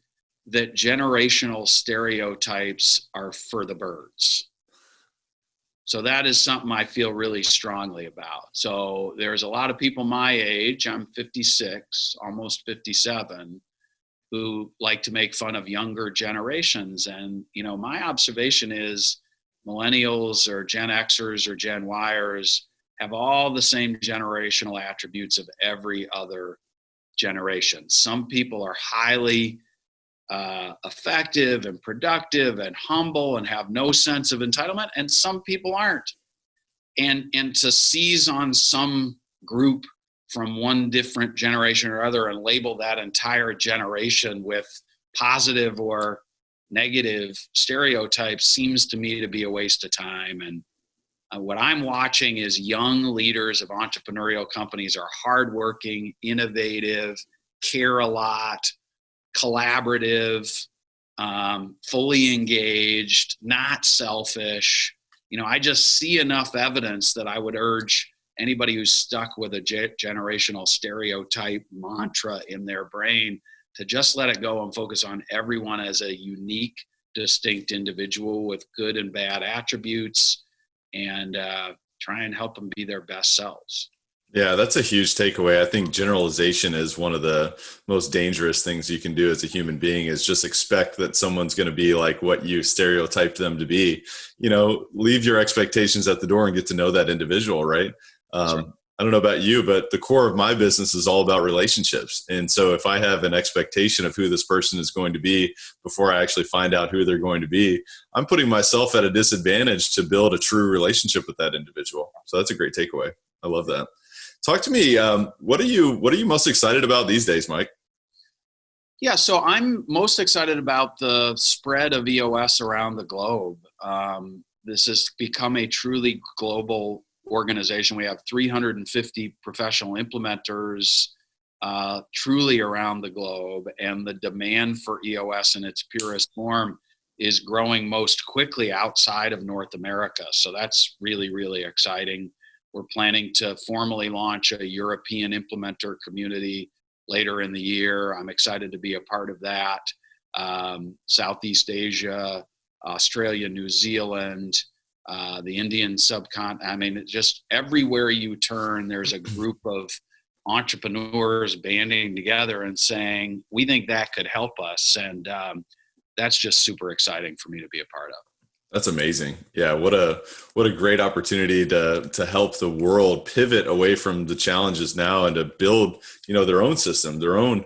[SPEAKER 3] that generational stereotypes are for the birds. So that is something I feel really strongly about. So there's a lot of people my age, I'm 56, almost 57, who like to make fun of younger generations. And, my observation is millennials or Gen Xers or Gen Yers have all the same generational attributes of every other generation. Some people are highly effective and productive and humble and have no sense of entitlement, and some people aren't. And to seize on some group from one different generation or other and label that entire generation with positive or negative stereotypes seems to me to be a waste of time. And what I'm watching is young leaders of entrepreneurial companies are hardworking, innovative, care a lot, collaborative, fully engaged, not selfish. I just see enough evidence that I would urge anybody who's stuck with a generational stereotype mantra in their brain to just let it go and focus on everyone as a unique, distinct individual with good and bad attributes, and try and help them be their best selves.
[SPEAKER 2] Yeah, that's a huge takeaway. I think generalization is one of the most dangerous things you can do as a human being, is just expect that someone's going to be like what you stereotyped them to be. Leave your expectations at the door and get to know that individual, right? Right. I don't know about you, but the core of my business is all about relationships. And so if I have an expectation of who this person is going to be before I actually find out who they're going to be, I'm putting myself at a disadvantage to build a true relationship with that individual. So that's a great takeaway. I love that. Talk to me. What are you most excited about these days, Mike?
[SPEAKER 3] Yeah, so I'm most excited about the spread of EOS around the globe. This has become a truly global organization. We have 350 professional implementers truly around the globe, and the demand for EOS in its purest form is growing most quickly outside of North America. So that's really, really exciting. We're planning to formally launch a European implementer community later in the year. I'm excited to be a part of that. Southeast Asia, Australia, New Zealand, the Indian subcontinent. I mean, just everywhere you turn, there's a group of entrepreneurs banding together and saying, we think that could help us. And that's just super exciting for me to be a part of.
[SPEAKER 2] That's amazing. Yeah. What a great opportunity to help the world pivot away from the challenges now and to build, their own system, their own,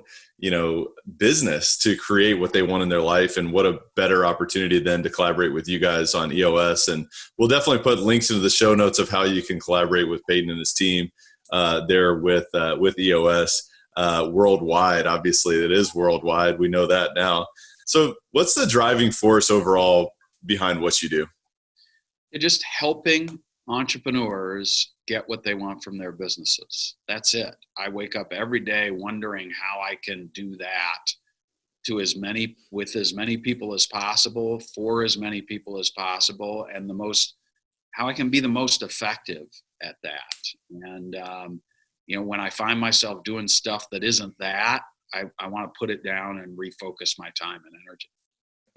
[SPEAKER 2] business to create what they want in their life. And what a better opportunity then to collaborate with you guys on EOS. And we'll definitely put links into the show notes of how you can collaborate with Payton and his team there with EOS worldwide. Obviously it is worldwide. We know that now. So what's the driving force overall behind what you do?
[SPEAKER 3] Just helping entrepreneurs get what they want from their businesses. That's it. I wake up every day wondering how I can do that with as many people as possible, for as many people as possible, and how I can be the most effective at that. And when I find myself doing stuff that isn't that, I want to put it down and refocus my time and energy.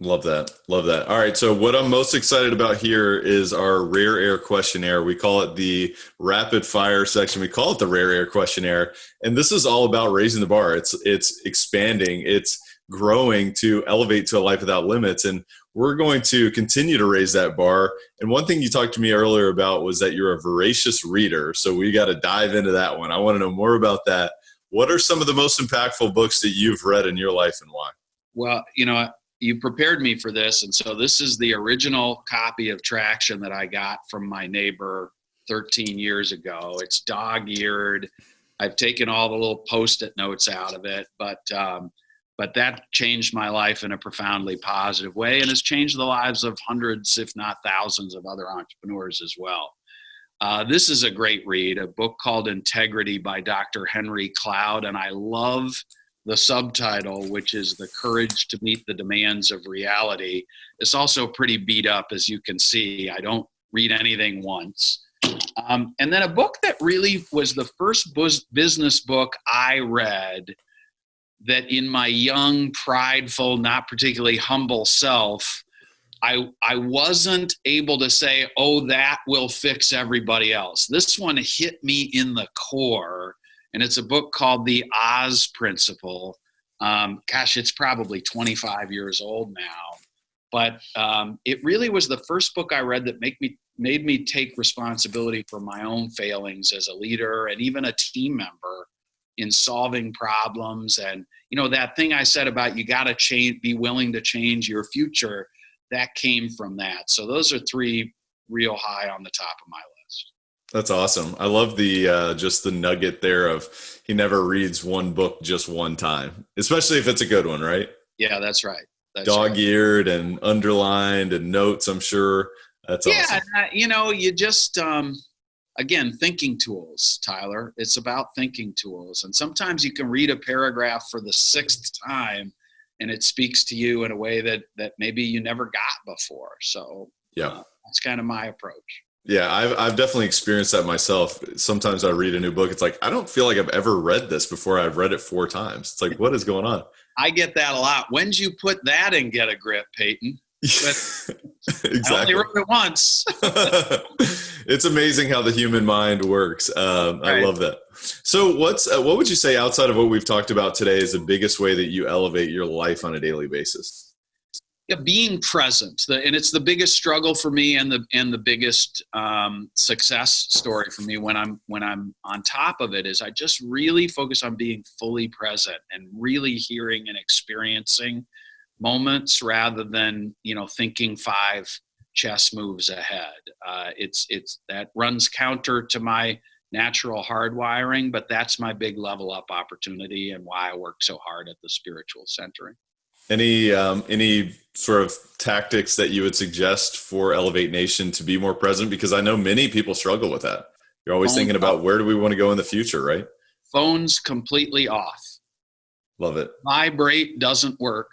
[SPEAKER 2] Love that. Love that. All right. So what I'm most excited about here is our rare air questionnaire. We call it the rapid fire section. We call it the rare air questionnaire. And this is all about raising the bar. It's expanding. It's growing to elevate to a life without limits. And we're going to continue to raise that bar. And one thing you talked to me earlier about was that you're a voracious reader. So we got to dive into that one. I want to know more about that. What are some of the most impactful books that you've read in your life and why?
[SPEAKER 3] Well, you prepared me for this. And so this is the original copy of Traction that I got from my neighbor 13 years ago. It's dog-eared. I've taken all the little Post-it notes out of it, but that changed my life in a profoundly positive way and has changed the lives of hundreds, if not thousands, of other entrepreneurs as well. This is a great read, a book called Integrity by Dr. Henry Cloud, and I love the subtitle, which is The Courage to Meet the Demands of Reality. It's also pretty beat up, as you can see. I don't read anything once. And then a book that really was the first business book I read that in my young, prideful, not particularly humble self, I wasn't able to say, oh, that will fix everybody else. This one hit me in the core, and it's a book called The Oz Principle. It's probably 25 years old now, but it really was the first book I read that made me take responsibility for my own failings as a leader and even a team member in solving problems. And, that thing I said about you got to be willing to change your future, that came from that. So those are three real high on the top of my list.
[SPEAKER 2] That's awesome. I love the just the nugget there of he never reads one book just one time, especially if it's a good one, right?
[SPEAKER 3] Yeah, that's right.
[SPEAKER 2] Dog-eared and underlined and notes, I'm sure. That's awesome.
[SPEAKER 3] Yeah, you just, again, thinking tools, Tyler. It's about thinking tools. And sometimes you can read a paragraph for the sixth time and it speaks to you in a way that maybe you never got before. So yeah, that's kind of my approach.
[SPEAKER 2] Yeah, I've definitely experienced that myself. Sometimes I read a new book. It's like, I don't feel like I've ever read this before. I've read it 4 times. It's like, what is going on?
[SPEAKER 3] I get that a lot. When'd you put that in Get a Grip, Payton?
[SPEAKER 2] Exactly.
[SPEAKER 3] I only wrote it once.
[SPEAKER 2] It's amazing how the human mind works. I love that. So what would you say outside of what we've talked about today is the biggest way that you elevate your life on a daily basis?
[SPEAKER 3] Yeah, being present, and it's the biggest struggle for me, and the biggest success story for me when I'm on top of it is I just really focus on being fully present and really hearing and experiencing moments rather than thinking 5 chess moves ahead. It's that runs counter to my natural hardwiring, but that's my big level up opportunity and why I work so hard at the spiritual centering.
[SPEAKER 2] Any sort of tactics that you would suggest for Elevate Nation to be more present? Because I know many people struggle with that. You're always thinking about where do we want to go in the future, right?
[SPEAKER 3] Phones completely off.
[SPEAKER 2] Love it.
[SPEAKER 3] Vibrate doesn't work.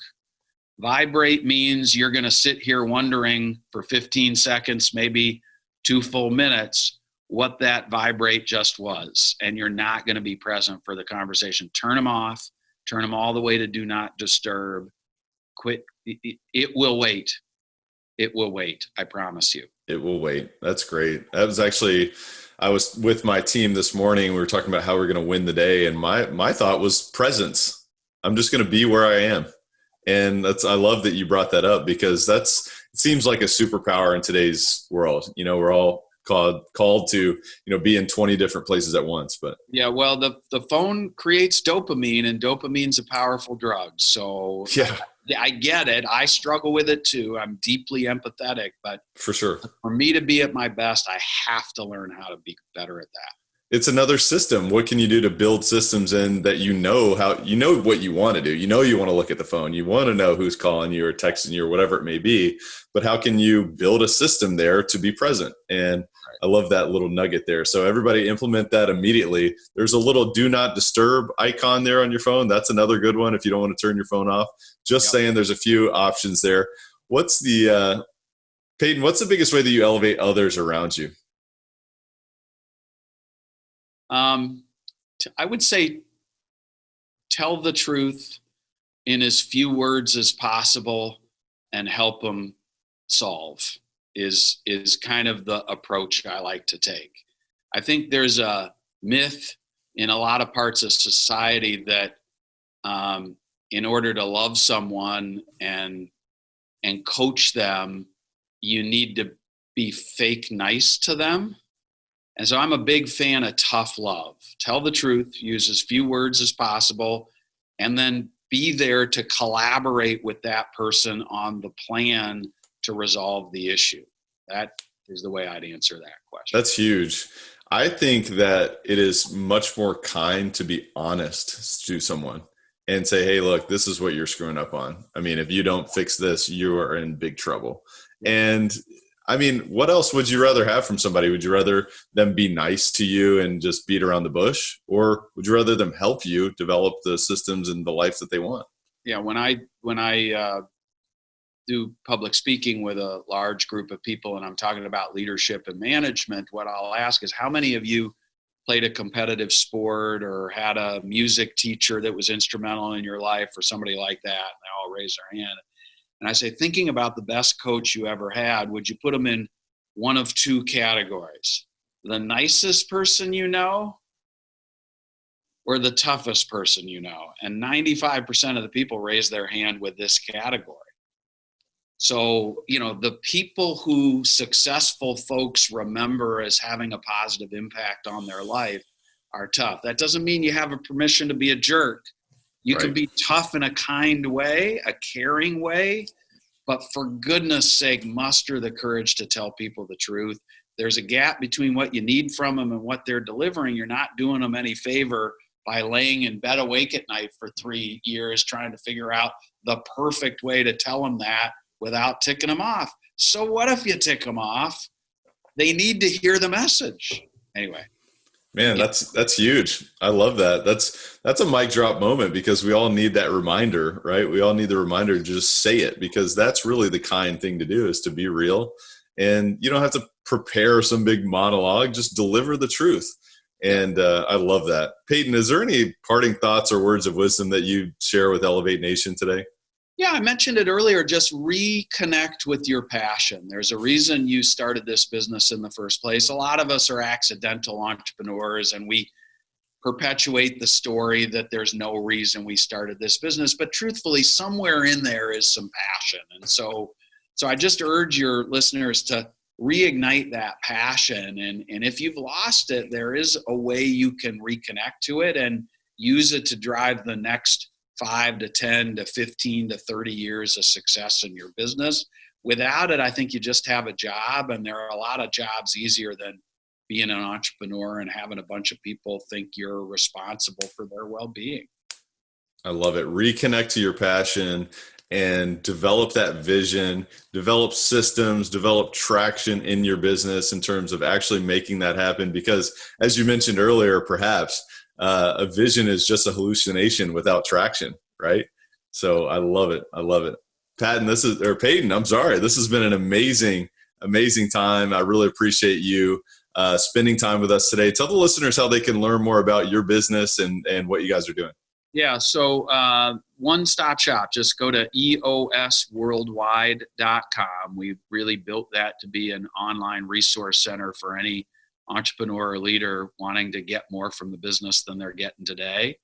[SPEAKER 3] Vibrate means you're going to sit here wondering for 15 seconds, maybe 2 full minutes, what that vibrate just was. And you're not going to be present for the conversation. Turn them off. Turn them all the way to do not disturb. Quit. It will wait. It will wait. I promise you.
[SPEAKER 2] It will wait. That's great. That was actually, I was with my team this morning. We were talking about how we're going to win the day. And my thought was presence. I'm just going to be where I am. And I love that you brought that up because it seems like a superpower in today's world. We're all called to, be in 20 different places at once. But
[SPEAKER 3] yeah, well, the phone creates dopamine, and dopamine's a powerful drug. So
[SPEAKER 2] yeah,
[SPEAKER 3] I get it. I struggle with it too. I'm deeply empathetic, but
[SPEAKER 2] for sure,
[SPEAKER 3] for me to be at my best, I have to learn how to be better at that.
[SPEAKER 2] It's another system. What can you do to build systems in that what you want to do? You want to look at the phone. You want to know who's calling you or texting you or whatever it may be. But how can you build a system there to be present? And I love that little nugget there. So everybody implement that immediately. There's a little do not disturb icon there on your phone. That's another good one if you don't want to turn your phone off. Just saying there's a few options there. Payton, what's the biggest way that you elevate others around you?
[SPEAKER 3] I would say tell the truth in as few words as possible and help them solve is kind of the approach I like to take. I think there's a myth in a lot of parts of society that in order to love someone and and coach them, you need to be fake nice to them. And so I'm a big fan of tough love. Tell the truth, use as few words as possible, and then be there to collaborate with that person on the plan to resolve the issue. That is the way I'd answer that question.
[SPEAKER 2] That's huge. I think that it is much more kind to be honest to someone and say, hey, look, this is what you're screwing up on. I mean, if you don't fix this, you are in big trouble. And I mean, what else would you rather have from somebody? Would you rather them be nice to you and just beat around the bush? Or would you rather them help you develop the systems and the life that they want?
[SPEAKER 3] Yeah, when I do public speaking with a large group of people and I'm talking about leadership and management, what I'll ask is, how many of you played a competitive sport or had a music teacher that was instrumental in your life or somebody like that? And they all raise their hand. And I say, thinking about the best coach you ever had, would you put them in one of two categories? The nicest person you know or the toughest person you know? And 95% of the people raise their hand with this category. So, the people who successful folks remember as having a positive impact on their life are tough. That doesn't mean you have a permission to be a jerk. You can be tough in a kind way, a caring way, but for goodness sake, muster the courage to tell people the truth. There's a gap between what you need from them and what they're delivering. You're not doing them any favor by laying in bed awake at night for 3 years trying to figure out the perfect way to tell them that without ticking them off. So what if you tick them off? They need to hear the message. Anyway.
[SPEAKER 2] Man, that's huge. I love that. That's a mic drop moment, because we all need that reminder, right? We all need the reminder to just say it, because that's really the kind thing to do, is to be real. And you don't have to prepare some big monologue, just deliver the truth. And I love that. Payton, is there any parting thoughts or words of wisdom that you share with Elevate Nation today?
[SPEAKER 3] Yeah, I mentioned it earlier, just reconnect with your passion. There's a reason you started this business in the first place. A lot of us are accidental entrepreneurs, and we perpetuate the story that there's no reason we started this business. But truthfully, somewhere in there is some passion. And so I just urge your listeners to reignite that passion. And if you've lost it, there is a way you can reconnect to it and use it to drive the next 5 to 10 to 15 to 30 years of success in your business. Without it, I think you just have a job, and there are a lot of jobs easier than being an entrepreneur and having a bunch of people think you're responsible for their well-being.
[SPEAKER 2] I love it. Reconnect to your passion and develop that vision, develop systems, develop traction in your business in terms of actually making that happen. Because as you mentioned earlier, perhaps a vision is just a hallucination without traction, right? So I love it. I love it. Payton, I'm sorry. This has been an amazing time. I really appreciate you spending time with us today. Tell the listeners how they can learn more about your business and what you guys are doing.
[SPEAKER 3] Yeah, so one-stop shop. Just go to EOSWorldwide.com. We've really built that to be an online resource center for any entrepreneur or leader wanting to get more from the business than they're getting today.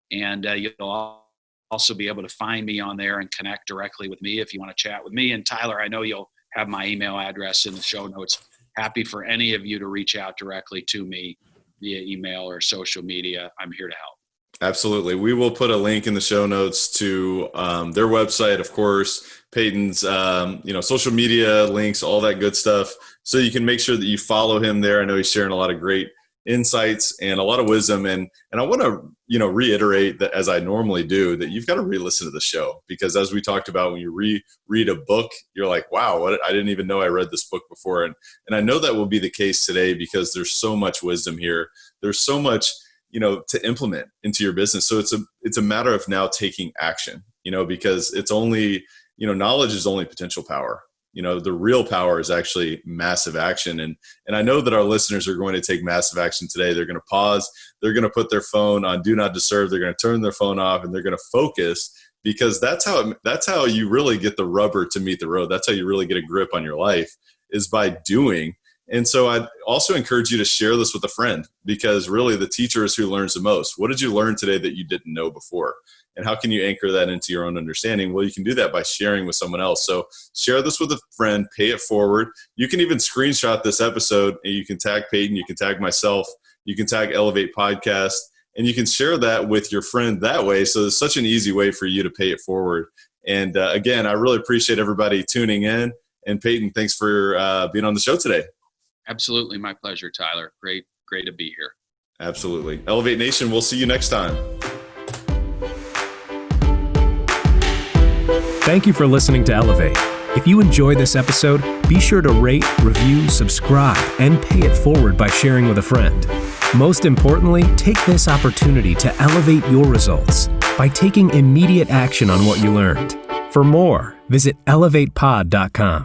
[SPEAKER 3] And you'll also be able to find me on there and connect directly with me if you want to chat with me. And Tyler, I know you'll have my email address in the show notes. Happy for any of you to reach out directly to me via email or social media. I'm here to help.
[SPEAKER 2] Absolutely. We will put a link in the show notes to their website, of course, Payton's, social media links, all that good stuff. So you can make sure that you follow him there. I know he's sharing a lot of great insights and a lot of wisdom. And I want to, reiterate that, as I normally do, that you've got to re-listen to the show, because as we talked about, when you read a book, you're like, wow, I didn't even know I read this book before. And I know that will be the case today, because there's so much wisdom here. There's so much, to implement into your business. So it's a matter of now taking action, because it's only, knowledge is only potential power. The real power is actually massive action. And I know that our listeners are going to take massive action today. They're going to pause. They're going to put their phone on do not disturb. They're going to turn their phone off, and they're going to focus, because that's how you really get the rubber to meet the road. That's how you really get a grip on your life, is by doing. And so I'd also encourage you to share this with a friend, because really the teacher is who learns the most. What did you learn today that you didn't know before? And how can you anchor that into your own understanding? Well, you can do that by sharing with someone else. So share this with a friend, pay it forward. You can even screenshot this episode and you can tag Payton, you can tag myself, you can tag Elevate Podcast, and you can share that with your friend that way. So it's such an easy way for you to pay it forward. And again, I really appreciate everybody tuning in. And Payton, thanks for being on the show today.
[SPEAKER 3] Absolutely. My pleasure, Tyler. Great to be here.
[SPEAKER 2] Absolutely. Elevate Nation, we'll see you next time.
[SPEAKER 1] Thank you for listening to Elevate. If you enjoyed this episode, be sure to rate, review, subscribe, and pay it forward by sharing with a friend. Most importantly, take this opportunity to elevate your results by taking immediate action on what you learned. For more, visit elevatepod.com.